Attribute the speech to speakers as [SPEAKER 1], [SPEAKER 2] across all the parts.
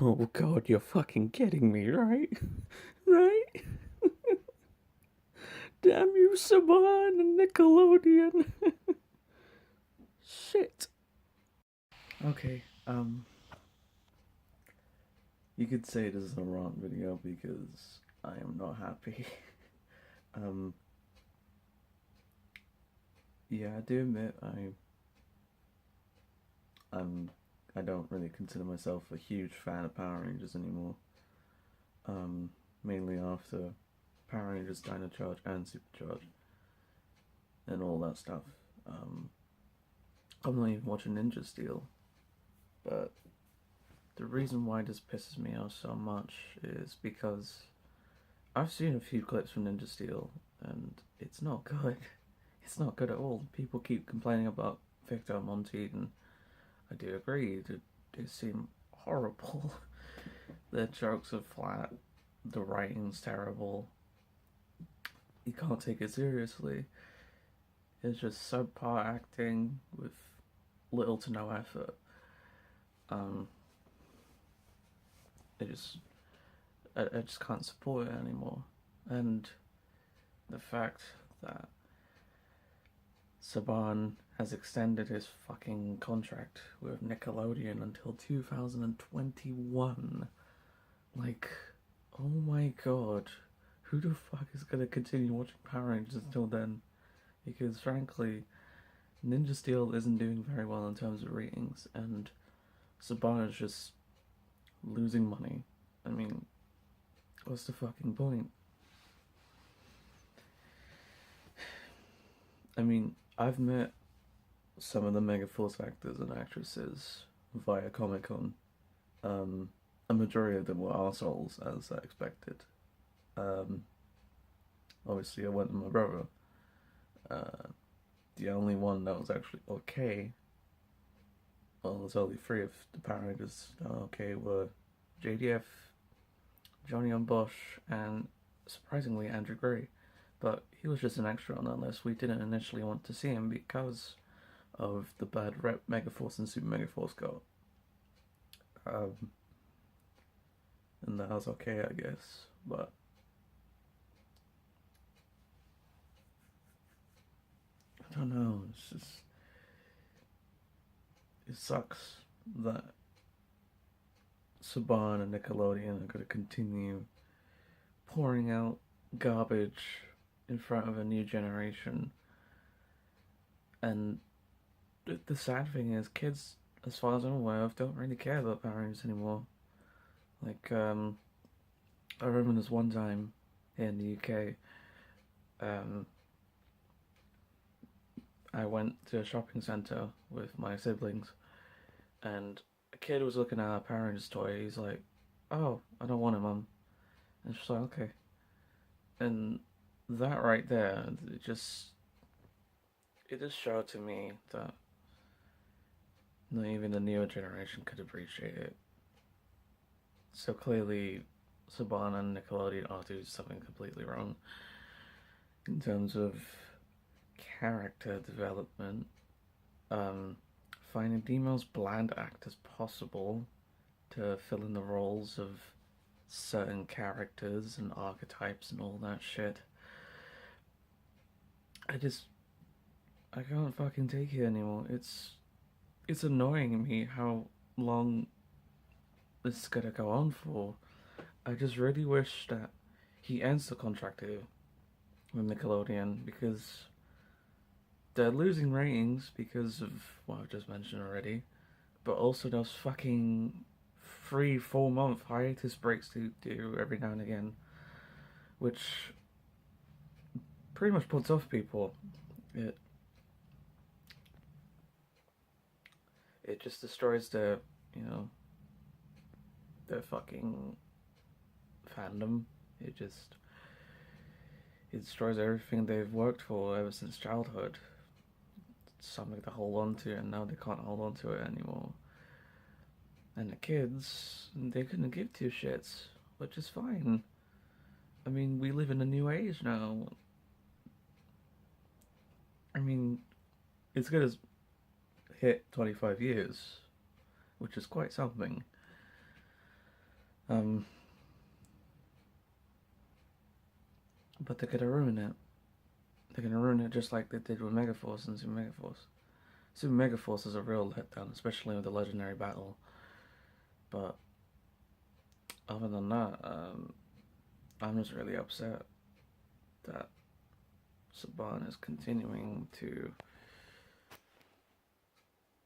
[SPEAKER 1] Oh god, you're fucking kidding me, right? Right? Damn you, Saban and Nickelodeon. Shit. Okay, you could say this is a rant video because I am not happy. um, yeah, I do admit I'm, I don't really consider myself a huge fan of Power Rangers anymore. Um, Mainly after Power Rangers Dino Charge and Supercharge and all that stuff. Um, I'm not even watching Ninja Steel, but the reason why this pisses me off so much is because I've seen a few clips from Ninja Steel and it's not good. It's not good at all. People keep complaining about Victor and Monty, and I do agree. They seem horrible. Their jokes are flat. The writing's terrible. You can't take it seriously. It's just subpar acting with little to no effort. Um, it just I just can't support it anymore. And the fact that Saban has extended his fucking contract with Nickelodeon until 2021. Like, oh my god. Who the fuck is gonna continue watching Power Rangers until then? Because frankly, Ninja Steel isn't doing very well in terms of ratings, and Saban is just losing money. I mean, what's the fucking point? I mean, I've met some of the Megaforce actors and actresses via Comic Con. A majority of them were assholes, as I expected. Um, Obviously, I went with my brother. Uh, the only one that was actually okay, well, there's only three of the Power Rangers that were okay, were JDF, Johnny on Bosch, and surprisingly Andrew Gray. But he was just an extra on that list. We didn't initially want to see him because of the bad rep Megaforce and Super Megaforce got. Um, and that was okay, I guess. But I don't know. It's just it sucks that Saban and Nickelodeon are going to continue pouring out garbage in front of a new generation. And the sad thing is, kids, as far as I'm aware of, don't really care about Power Rangers anymore. Like, I remember this one time here in the UK, I went to a shopping centre with my siblings, and a kid was looking at a Power Rangers toy. He's like, "Oh, I don't want it, mum." And she's like, "Okay." And that right there, it just showed to me that not even the newer generation could appreciate it. So clearly, Saban and Nickelodeon are doing something completely wrong in terms of character development. Um, Finding the most bland actors possible to fill in the roles of certain characters and archetypes and all that shit. I just I can't fucking take it anymore. It's annoying me how long this is gonna go on for. I just really wish that he ends the contract here with Nickelodeon because they're losing ratings because of what I've just mentioned already, but also those fucking 3-4 month hiatus breaks they do every now and again, which pretty much puts off people. It it just destroys their, you know, their fucking fandom. It destroys everything they've worked for ever since childhood. It's something to hold on to, and now they can't hold on to it anymore. And the kids, they couldn't give two shits, which is fine. I mean, we live in a new age now. I mean, it's good as hit 25 years, which is quite something. Um, but they're gonna ruin it. They're gonna ruin it just like they did with Megaforce and Super Megaforce. Super Megaforce is a real letdown, especially with the legendary battle. But other than that, I'm just really upset that Saban is continuing to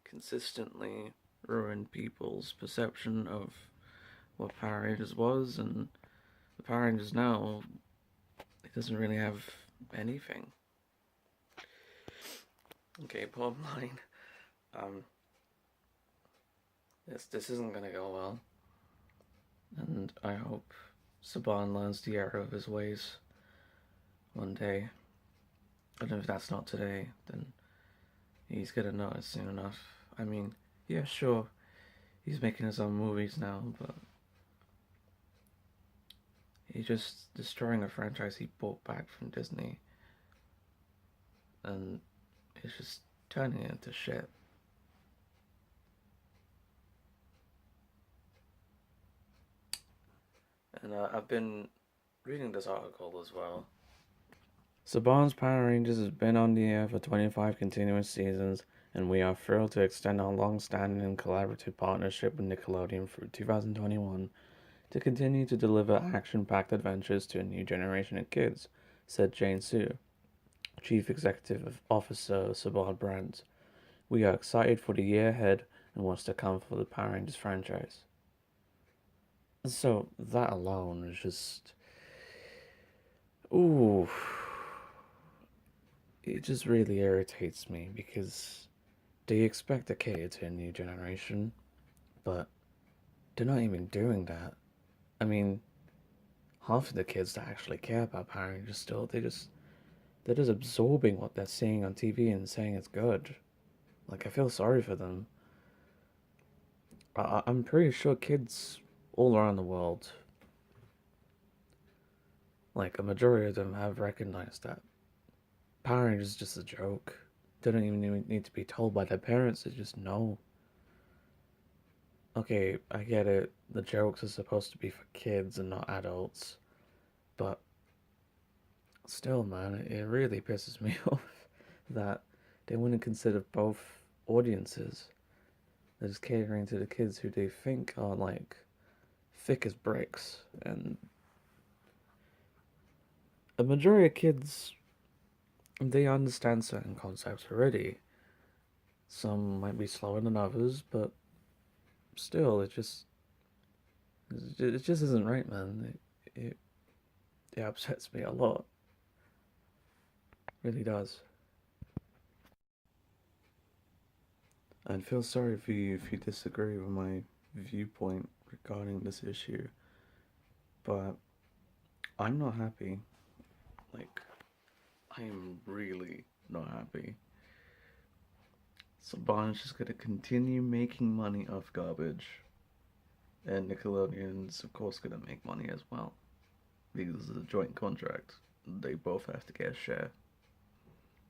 [SPEAKER 1] consistently ruin people's perception of what Power Rangers was, and the Power Rangers now, it doesn't really have anything. Okay, bottom line, this isn't gonna go well, and I hope Saban learns the error of his ways one day. And if that's not today, then he's gonna know it soon enough. I mean, yeah, sure, he's making his own movies now, but he's just destroying a franchise he bought back from Disney, and it's just turning it into shit. And I've been reading this article as well. Saban's Power Rangers has been on the air for 25 continuous seasons, and we are thrilled to extend our long-standing and collaborative partnership with Nickelodeon through 2021 to continue to deliver action-packed adventures to a new generation of kids, said Jane Sue, Chief Executive Officer of Saban Brands. We are excited for the year ahead and what's to come for the Power Rangers franchise. So that alone is just, ooh, it just really irritates me because they expect to cater to a new generation, but they're not even doing that. I mean, half of the kids that actually care about Power Rangers still, they're just absorbing what they're seeing on TV and saying it's good. Like, I feel sorry for them. I'm pretty sure kids all around the world, like a majority of them, have recognized that Power Rangers is just a joke. They don't even need to be told by their parents, they just know. Okay, I get it, the jokes are supposed to be for kids and not adults, but still, man, it really pisses me off that they wouldn't consider both audiences. They're just catering to the kids who they think are like thick as bricks, and a majority of kids, they understand certain concepts already. Some might be slower than others, but still, it just isn't right, man. It upsets me a lot. It really does. I'd feel sorry for you if you disagree with my viewpoint regarding this issue, but I'm not happy. Like, I am really not happy. Saban's just gonna continue making money off garbage, and Nickelodeon's of course gonna make money as well, because it's a joint contract. They both have to get a share.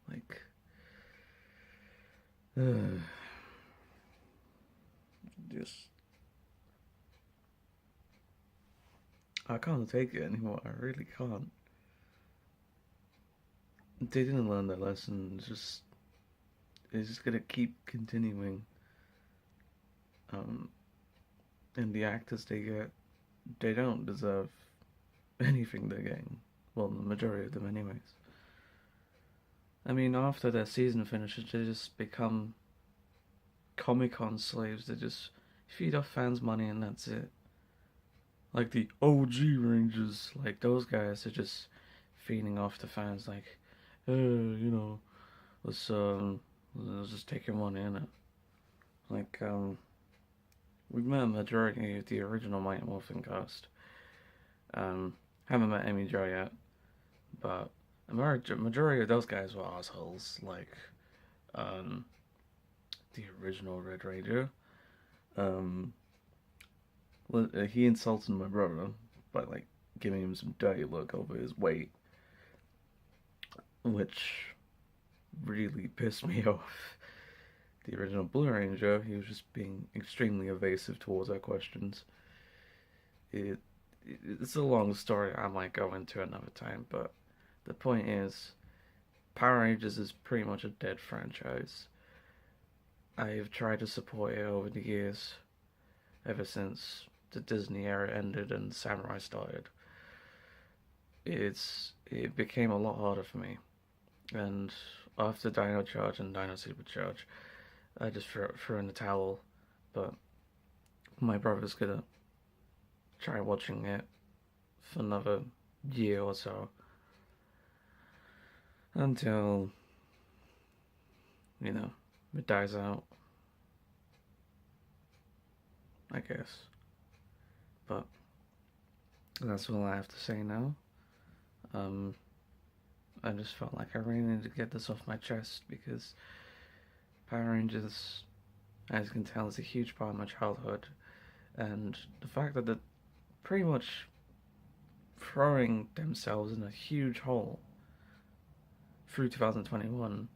[SPEAKER 1] Like, just I can't take it anymore. I really can't. They didn't learn their lesson. It's just gonna keep continuing. Um, and the actors they get, they don't deserve anything they're getting. Well, the majority of them, anyways. I mean, after their season finishes, they just become Comic Con slaves. They just feed off fans' money and that's it. Like the OG Rangers, like those guys are just feeding off the fans, like, you know, let's just take your money in it. Like, we've met a majority of the original Mighty Morphin cast. Haven't met Amy Jo yet, but a majority of those guys were assholes. Like, the original Red Ranger. He insulted my brother by like giving him some dirty look over his weight, which really pissed me off. The original Blue Ranger, he was just being extremely evasive towards our questions. it's a long story I might go into another time, but the point is, Power Rangers is pretty much a dead franchise. I've tried to support it over the years, ever since the Disney era ended and Samurai started. It became a lot harder for me, and after Dino Charge and Dino Supercharge, I just threw in the towel. But my brother's gonna try watching it for another year or so until it dies out, I guess. But that's all I have to say now. I just felt like I really needed to get this off my chest because Power Rangers, as you can tell, is a huge part of my childhood, and the fact that they're pretty much throwing themselves in a huge hole through 2021,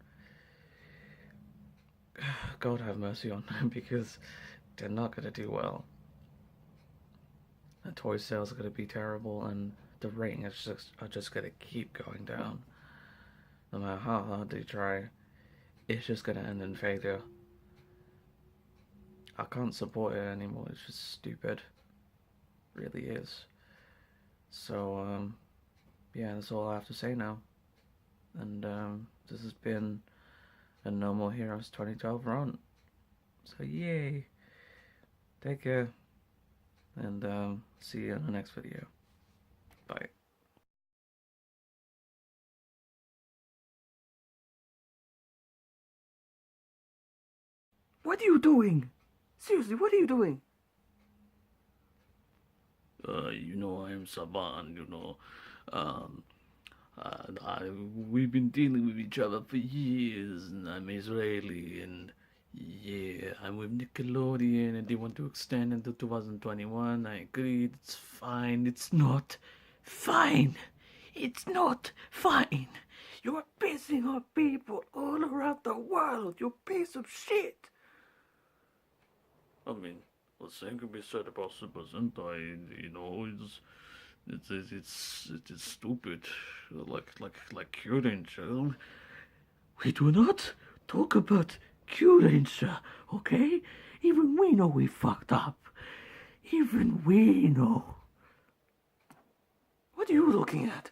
[SPEAKER 1] God have mercy on them, because they're not going to do well. The toy sales are going to be terrible, and the ratings are just going to keep going down. No matter how hard they try, it's just going to end in failure. I can't support it anymore. It's just stupid. It really is. So, yeah, that's all I have to say now. And this has been a No More Heroes 2012 rant. So, yay! Take care. And see you in the next video. Bye.
[SPEAKER 2] What are you doing? Seriously, what are you doing?
[SPEAKER 3] I am Saban, we've been dealing with each other for years, and I'm Israeli, and yeah, I'm with Nickelodeon, and they want to extend into 2021. I agreed, it's fine. It's not fine. It's not fine.
[SPEAKER 2] You're pissing off people all around the world, you piece of shit.
[SPEAKER 3] I mean, the same can be said about Super Sentai. It's stupid. Like Kyuranger.
[SPEAKER 2] We do not talk about Kyuranger, okay? Even we know we fucked up. Even we know. What are you looking at?